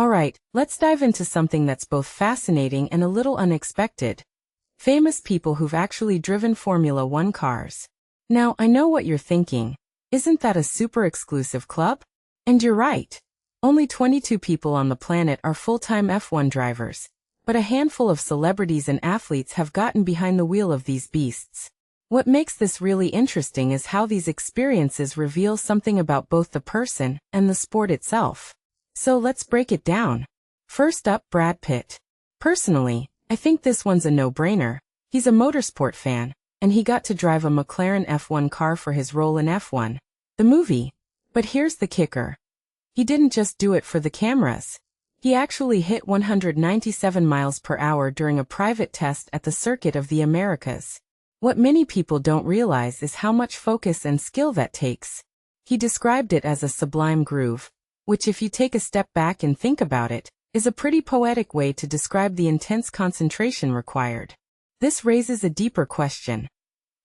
Alright, let's dive into something that's both fascinating and a little unexpected. Famous people who've actually driven Formula One cars. Now, I know what you're thinking. Isn't that a super exclusive club? And you're right. Only 22 people on the planet are full-time F1 drivers, but a handful of celebrities and athletes have gotten behind the wheel of these beasts. What makes this really interesting is how these experiences reveal something about both the person and the sport itself. So let's break it down. First up, Brad Pitt. Personally, I think this one's a no-brainer. He's a motorsport fan, and he got to drive a McLaren F1 car for his role in F1, the movie. But here's the kicker. He didn't just do it for the cameras. He actually hit 197 miles per hour during a private test at the Circuit of the Americas. What many people don't realize is how much focus and skill that takes. He described it as a sublime groove, which, if you take a step back and think about it, is a pretty poetic way to describe the intense concentration required. This raises a deeper question.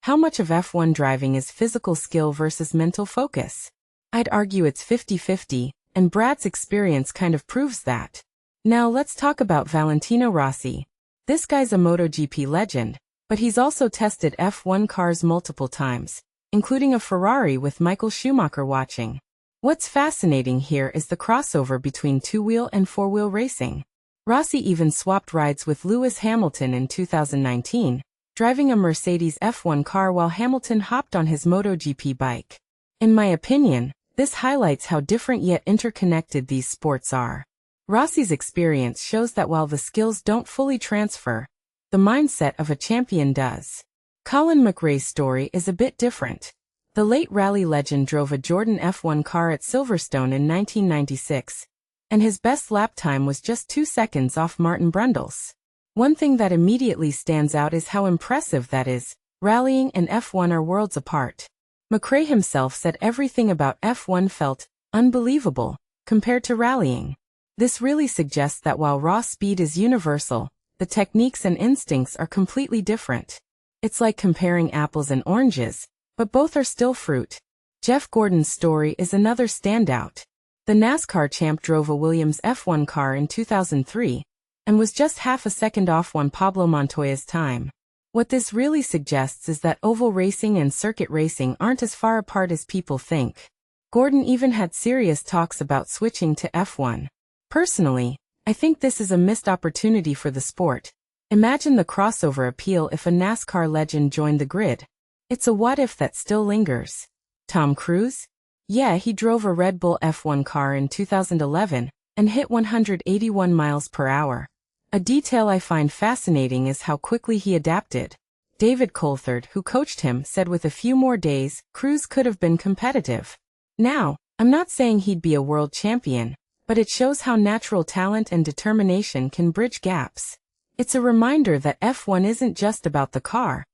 How much of F1 driving is physical skill versus mental focus? I'd argue it's 50-50, and Brad's experience kind of proves that. Now let's talk about Valentino Rossi. This guy's a MotoGP legend, but he's also tested F1 cars multiple times, including a Ferrari with Michael Schumacher watching. What's fascinating here is the crossover between two-wheel and four-wheel racing. Rossi even swapped rides with Lewis Hamilton in 2019, driving a Mercedes F1 car while Hamilton hopped on his MotoGP bike. In my opinion, this highlights how different yet interconnected these sports are. Rossi's experience shows that while the skills don't fully transfer, the mindset of a champion does. Colin McRae's story is a bit different. The late rally legend drove a Jordan F1 car at Silverstone in 1996, and his best lap time was just 2 seconds off Martin Brundle's. One thing that immediately stands out is how impressive that is. Rallying and F1 are worlds apart. McRae himself said everything about F1 felt unbelievable compared to rallying. This really suggests that while raw speed is universal, the techniques and instincts are completely different. It's like comparing apples and oranges, but both are still fruit. Jeff Gordon's story is another standout. The NASCAR champ drove a Williams F1 car in 2003 and was just half a second off Juan Pablo Montoya's time. What this really suggests is that oval racing and circuit racing aren't as far apart as people think. Gordon even had serious talks about switching to F1. Personally, I think this is a missed opportunity for the sport. Imagine the crossover appeal if a NASCAR legend joined the grid. It's a what-if that still lingers. Tom Cruise? Yeah, he drove a Red Bull F1 car in 2011 and hit 181 miles per hour. A detail I find fascinating is how quickly he adapted. David Coulthard, who coached him, said with a few more days, Cruise could have been competitive. Now, I'm not saying he'd be a world champion, but it shows how natural talent and determination can bridge gaps. It's a reminder that F1 isn't just about the car.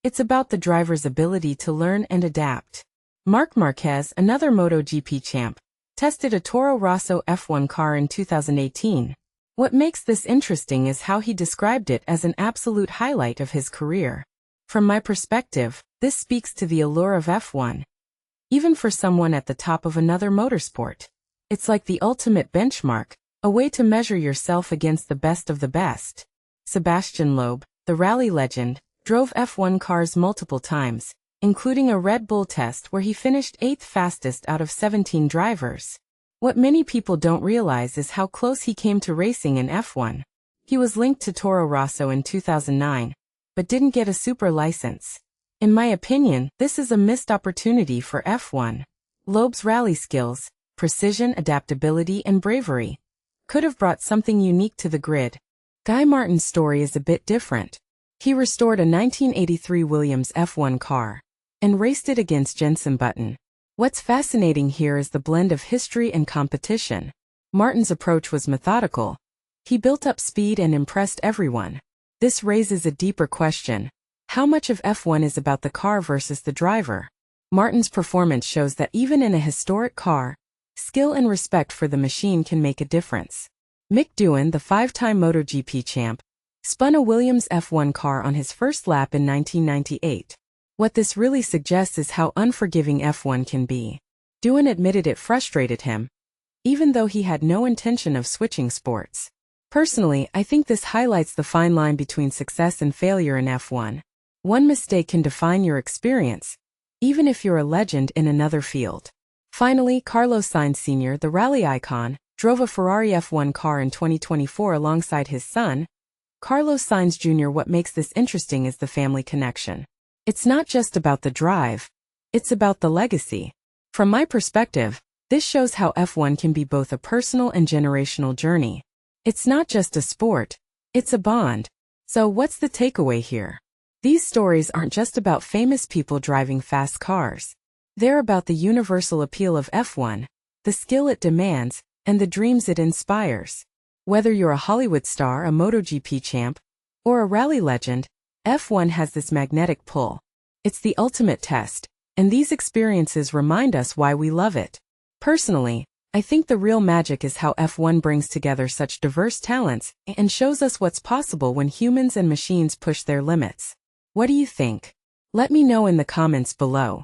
It's about the driver's ability to learn and adapt. Marc Marquez, another MotoGP champ, tested a Toro Rosso F1 car in 2018. What makes this interesting is how he described it as an absolute highlight of his career. From my perspective, this speaks to the allure of F1. Even for someone at the top of another motorsport, it's like the ultimate benchmark, a way to measure yourself against the best of the best. Sebastian Loeb, the rally legend, drove F1 cars multiple times, including a Red Bull test where he finished 8th fastest out of 17 drivers. What many people don't realize is how close he came to racing in F1. He was linked to Toro Rosso in 2009, but didn't get a super license. In my opinion, this is a missed opportunity for F1. Loeb's rally skills, precision, adaptability, and bravery could have brought something unique to the grid. Guy Martin's story is a bit different. He restored a 1983 Williams F1 car and raced it against Jenson Button. What's fascinating here is the blend of history and competition. Martin's approach was methodical. He built up speed and impressed everyone. This raises a deeper question. How much of F1 is about the car versus the driver? Martin's performance shows that even in a historic car, skill and respect for the machine can make a difference. Mick Doohan, the 5-time MotoGP champ, spun a Williams F1 car on his first lap in 1998. What this really suggests is how unforgiving F1 can be. Doohan admitted it frustrated him. even though he had no intention of switching sports. Personally, I think this highlights the fine line between success and failure in F1. One mistake can define your experience, even if you're a legend in another field. Finally, Carlos Sainz Sr., the rally icon, drove a Ferrari F1 car in 2024 alongside his son, Carlos Sainz Jr. What makes this interesting is the family connection. It's not just about the drive, it's about the legacy. From my perspective, this shows how F1 can be both a personal and generational journey. It's not just a sport, it's a bond. So what's the takeaway here? These stories aren't just about famous people driving fast cars. They're about the universal appeal of F1, the skill it demands, and the dreams it inspires. Whether you're a Hollywood star, a MotoGP champ, or a rally legend, F1 has this magnetic pull. It's the ultimate test, and these experiences remind us why we love it. Personally, I think the real magic is how F1 brings together such diverse talents and shows us what's possible when humans and machines push their limits. What do you think? Let me know in the comments below.